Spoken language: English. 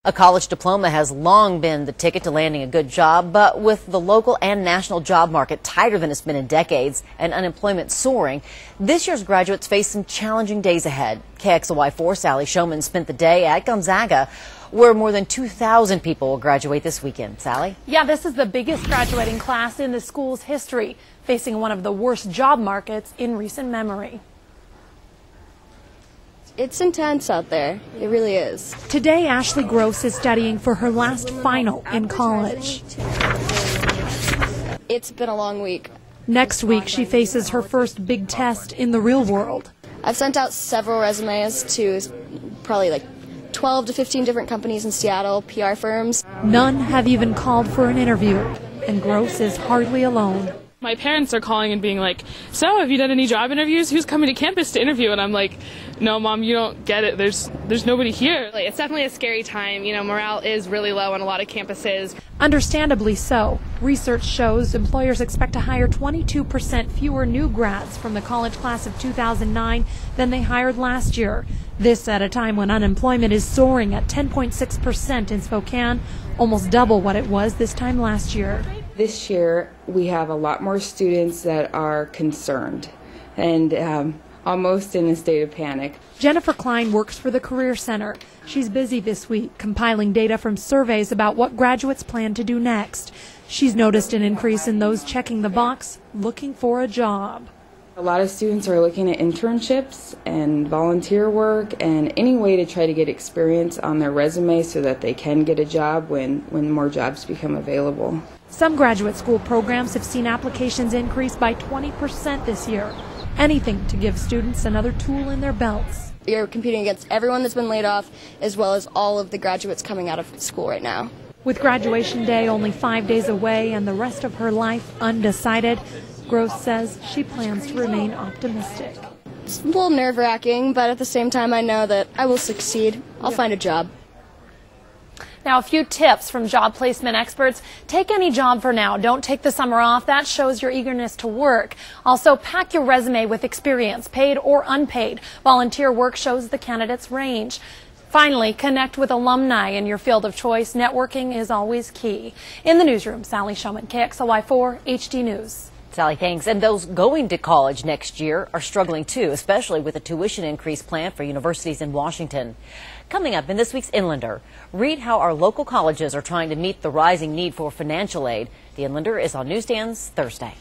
A college diploma has long been the ticket to landing a good job, but with the local and national job market tighter than it's been in decades and unemployment soaring, this year's graduates face some challenging days ahead. KXLY4 Sally Showman spent the day at Gonzaga, where more than 2,000 people will graduate this weekend. Sally? Yeah, this is the biggest graduating class in the school's history, facing one of the worst job markets in recent memory. It's intense out there. It really is. Today, Ashley Gross is studying for her last final in college. It's been a long week. Next week, she faces her first big test in the real world. I've sent out several resumes to probably like 12 to 15 different companies in Seattle, PR firms. None have even called for an interview, and Gross is hardly alone. My parents are calling and being like, so have you done any job interviews? Who's coming to campus to interview? And I'm like, no, Mom, you don't get it. There's nobody here. It's definitely a scary time. You know, morale is really low on a lot of campuses. Understandably so. Research shows employers expect to hire 22% fewer new grads from the college class of 2009 than they hired last year. This at a time when unemployment is soaring at 10.6% in Spokane, almost double what it was this time last year. This year, we have a lot more students that are concerned and almost in a state of panic. Jennifer Klein works for the Career Center. She's busy this week compiling data from surveys about what graduates plan to do next. She's noticed an increase in those checking the box, looking for a job. A lot of students are looking at internships and volunteer work and any way to try to get experience on their resume so that they can get a job when more jobs become available. Some graduate school programs have seen applications increase by 20% this year. Anything to give students another tool in their belts. You're competing against everyone that's been laid off, as well as all of the graduates coming out of school right now. With graduation day only 5 days away and the rest of her life undecided, Gross says she plans to remain optimistic. It's a little nerve-wracking, but at the same time I know that I will succeed. I'll find a job. Now, a few tips from job placement experts. Take any job for now. Don't take the summer off. That shows your eagerness to work. Also, pack your resume with experience, paid or unpaid. Volunteer work shows the candidate's range. Finally, connect with alumni in your field of choice. Networking is always key. In the newsroom, Sally Showman, KXLY4 HD News. Sally, thanks. And those going to college next year are struggling too, especially with a tuition increase plan for universities in Washington. Coming up in this week's Inlander, read how our local colleges are trying to meet the rising need for financial aid. The Inlander is on newsstands Thursday.